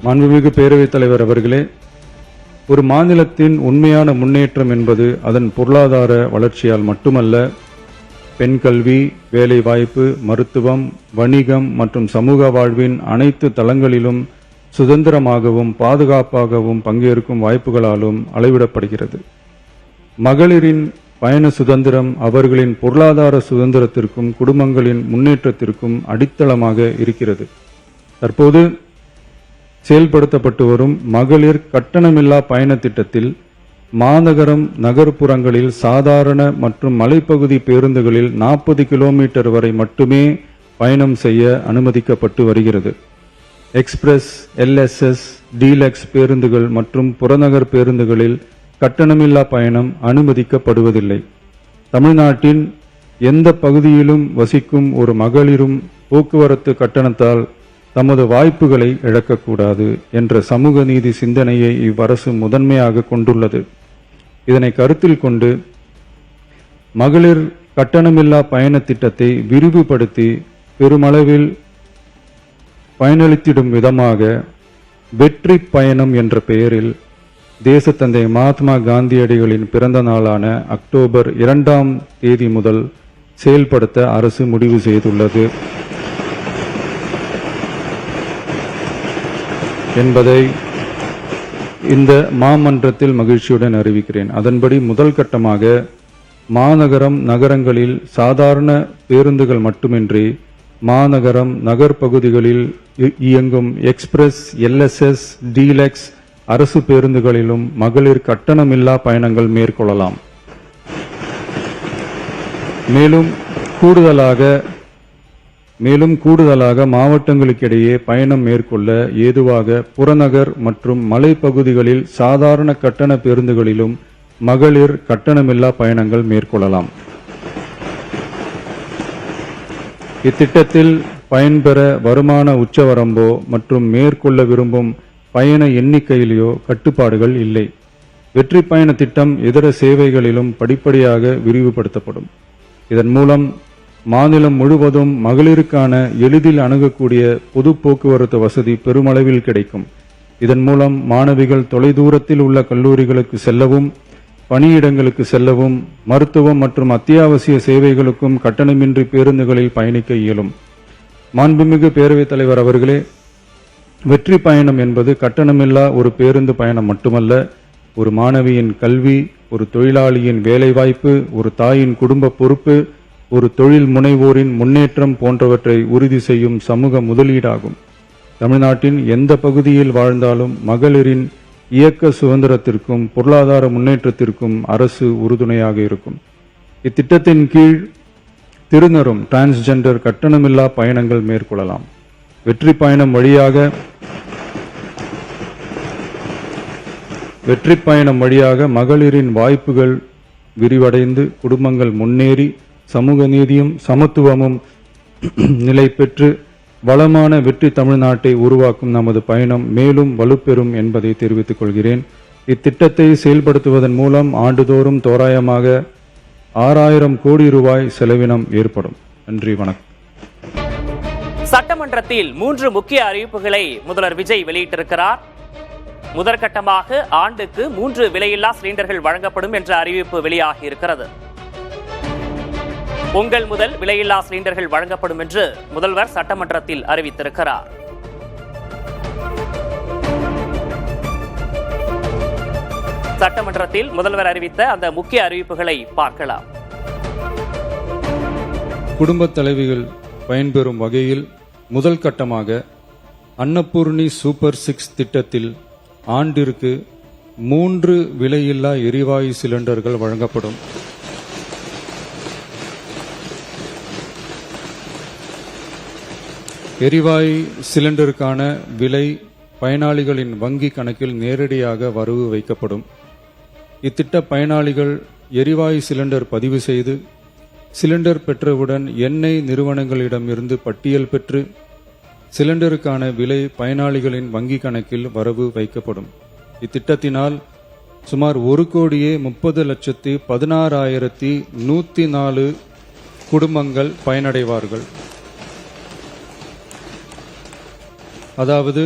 மாண்புமிகு பேரவைத் தலைவர் அவர்களே, ஒரு மாநிலத்தின் உண்மையான முன்னேற்றம் என்பது அதன் பொருளாதார வளர்ச்சியால் மட்டுமல்ல, பெண் கல்வி, வேலைவாய்ப்பு, மருத்துவம், வணிகம் மற்றும் சமூக வாழ்வின் அனைத்து தளங்களிலும் சுதந்திரமாகவும் பாதுகாப்பாகவும் பங்கேற்கும் வாய்ப்புகளாலும் அளவிடப்படுகிறது. மகளிரின் பயண சுதந்திரம் அவர்களின் பொருளாதார சுதந்திரத்திற்கும் குடும்பங்களின் முன்னேற்றத்திற்கும் அடித்தளமாக இருக்கிறது. தற்போது செயல்படுத்தப்பட்டு வரும் மகளிர் கட்டணமில்லா பயண திட்டத்தில் மாநகரம், நகர்ப்புறங்களில் சாதாரண மற்றும் மலைப்பகுதி பேருந்துகளில் 40 கிலோமீட்டர் வரை மட்டுமே பயணம் செய்ய அனுமதிக்கப்பட்டு வருகிறது. எக்ஸ்பிரஸ், LSS, டீலக்ஸ் பேருந்துகள் மற்றும் புறநகர் பேருந்துகளில் கட்டணமில்லா பயணம் அனுமதிக்கப்படுவதில்லை. தமிழ்நாட்டின் எந்த பகுதியிலும் வசிக்கும் ஒரு மகளிரும் போக்குவரத்து கட்டணத்தால் தமது வாய்ப்புகளை இழக்கக்கூடாது என்ற சமூக நீதி சிந்தனையை இவ்வரசு முதன்மையாக கொண்டுள்ளது. இதனை கருத்தில் கொண்டு மகளிர் கட்டணமில்லா பயண திட்டத்தை விரிவுபடுத்தி பெருமளவில் பயனளித்திடும் விதமாக வெற்றி பயணம் என்ற பெயரில் தேசத்தந்தை மகாத்மா காந்தியடிகளின் பிறந்த நாளான அக்டோபர் 2ஆம் தேதி முதல் செயல்படுத்த அரசு முடிவு செய்துள்ளது என்பதை இந்த மாமன்றத்தில் மகிழ்ச்சியுடன் அறிவிக்கிறேன். அதன்படி முதல் கட்டமாக மாநகரம், நகரங்களில் சாதாரண பேருந்துகள் மட்டுமின்றி மாநகரம், நகர்பகுதிகளில் இயங்கும் எக்ஸ்பிரஸ், LSS, டீலக்ஸ் அரசு பேருந்துகளிலும் மகளிர் கட்டணமில்லா பயணங்கள் மேற்கொள்ளலாம். மேலும் கூடுதலாக மாவட்டங்களுக்கிடையே பயணம் மேற்கொள்ள ஏதுவாக புறநகர் மற்றும் மலைப்பகுதிகளில் சாதாரண கட்டண பேருந்துகளிலும் மகளிர் கட்டணமில்லா பயணங்கள் மேற்கொள்ளலாம். இத்திட்டத்தில் பயன்பெற வருமான உச்சவரம்போ மற்றும் மேற்கொள்ள விரும்பும் பயண எண்ணிக்கையிலேயோ கட்டுப்பாடுகள் இல்லை. வெற்றி பயண திட்டம் இதர சேவைகளிலும் படிப்படியாக விரிவுபடுத்தப்படும். இதன் மூலம் மாநிலம் முழுவதும் மகளிருக்கான எளிதில் அணுகக்கூடிய பொது போக்குவரத்து வசதி பெருமளவில் கிடைக்கும். இதன் மூலம் மாணவிகள் தொலைதூரத்தில் உள்ள கல்லூரிகளுக்கு செல்லவும், பணியிடங்களுக்கு செல்லவும், மருத்துவம் மற்றும் அத்தியாவசிய சேவைகளுக்கும் கட்டணமின்றி பேருந்துகளில் பயணிக்க இயலும். மாண்புமிகு பேரவைத் தலைவர் அவர்களே, வெற்றி பயணம் என்பது கட்டணமில்லா ஒரு பேருந்து பயணம் மட்டுமல்ல, ஒரு மாணவியின் கல்வி, ஒரு தொழிலாளியின் வேலைவாய்ப்பு, ஒரு தாயின் குடும்ப பொறுப்பு, ஒரு தொழில் முனைவோரின் முன்னேற்றம் போன்றவற்றை உறுதி செய்யும் சமூக முதலீடாகும். தமிழ்நாட்டின் எந்த பகுதியில் வாழ்ந்தாலும் மகளிரின் இயக்க சுதந்திரத்திற்கும் பொருளாதார முன்னேற்றத்திற்கும் அரசு உறுதுணையாக இருக்கும். இத்திட்டத்தின் கீழ் திருநரும் டிரான்ஸ்ஜெண்டர் கட்டணமில்லா பயணங்கள் மேற்கொள்ளலாம். வெற்றி பயணம் வழியாக மகளிரின் வாய்ப்புகள் விரிவடைந்து குடும்பங்கள் முன்னேறி சமூக நீதியும் சமத்துவமும் நிலை பெற்று வளமான வெற்றி தமிழ்நாட்டை உருவாக்கும் நமது பயணம் மேலும் வலுப்பெறும் என்பதை தெரிவித்துக் கொள்கிறேன். இத்திட்டத்தை செயல்படுத்துவதன் மூலம் ஆண்டுதோறும் தோராயமாக 6000 கோடி ரூபாய் செலவினம் ஏற்படும். நன்றி, வணக்கம். சட்டமன்றத்தில் 3 முக்கிய அறிவிப்புகளை முதல்வர் விஜய் வெளியிட்டிருக்கிறார். முதற்கட்டமாக ஆண்டுக்கு 3 விலையில்லா சிலிண்டர்கள் வழங்கப்படும் என்ற அறிவிப்பு வெளியாகி இருக்கிறது. பொங்கல் முதல் விலையில்லா சிலிண்டர்கள் வழங்கப்படும் என்று முதல்வர் சட்டமன்றத்தில் அறிவித்திருக்கிறார். சட்டமன்றத்தில் முதல்வர் அறிவித்த அந்த முக்கிய அறிவிப்புகளை பார்க்கலாம். குடும்பத் தலைவிகள் பயன்பெறும் வகையில் முதல் கட்டமாக அன்னபூர்ணி சூப்பர் 6 திட்டத்தில் ஆண்டிற்கு 3 விலையில்லா எரிவாயு சிலிண்டர்கள் வழங்கப்படும். எரிவாயு சிலிண்டருக்கான விலை பயனாளிகளின் வங்கி கணக்கில் நேரடியாக வரவு வைக்கப்படும். இத்திட்ட பயனாளிகள் எரிவாயு சிலிண்டர் பதிவு செய்து சிலிண்டர் பெற்றவுடன் எண்ணெய் நிறுவனங்களிடமிருந்து பட்டியல் பெற்று சிலிண்டருக்கான விலை பயனாளிகளின் வங்கி கணக்கில் வரவு வைக்கப்படும். இத்திட்டத்தினால் சுமார் 1,30,16,104 குடும்பங்கள் பயனடைவார்கள். அதாவது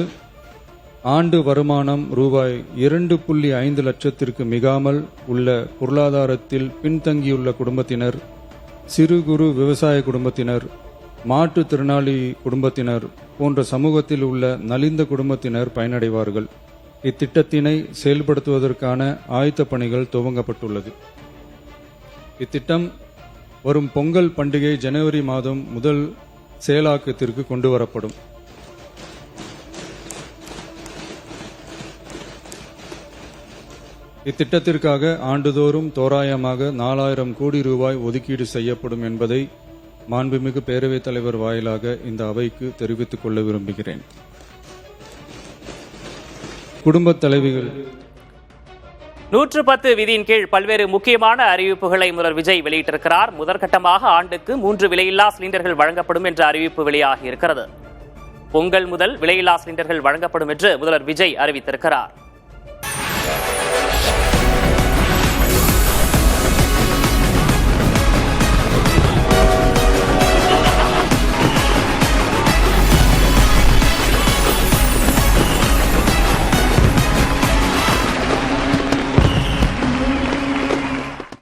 ஆண்டு வருமானம் ரூபாய் 2.5 லட்சத்திற்கு மிகாமல் உள்ள பொருளாதாரத்தில் பின்தங்கியுள்ள குடும்பத்தினர், சிறு குறு விவசாய குடும்பத்தினர், மாற்றுத்திறனாளி குடும்பத்தினர் போன்ற சமூகத்தில் உள்ள நலிந்த குடும்பத்தினர் பயனடைவார்கள். இத்திட்டத்தினை செயல்படுத்துவதற்கான ஆயத்த பணிகள் துவங்கப்பட்டுள்ளது. இத்திட்டம் வரும் பொங்கல் பண்டிகை ஜனவரி மாதம் முதல் செயலாக்கத்திற்கு கொண்டு வரப்படும். இத்திட்டத்திற்காக ஆண்டுதோறும் தோராயமாக 4000 கோடி ரூபாய் ஒதுக்கீடு செய்யப்படும் என்பதை மாண்புமிகு பேரவைத் தலைவர் வாயிலாக இந்த அவைக்கு தெரிவித்துக் கொள்ள விரும்புகிறேன். குடும்பத் தலைவிகள் 110 விதியின் கீழ் பல்வேறு முக்கியமான அறிவிப்புகளை முதல்வர் விஜய் வெளியிட்டிருக்கிறார். முதற்கட்டமாக ஆண்டுக்கு 3 விலையில்லா சிலிண்டர்கள் வழங்கப்படும் என்ற அறிவிப்பு வெளியாகி இருக்கிறது. பொங்கல் முதல் விலையில்லா சிலிண்டர்கள் வழங்கப்படும் என்று முதல்வர் விஜய் அறிவித்திருக்கிறார்.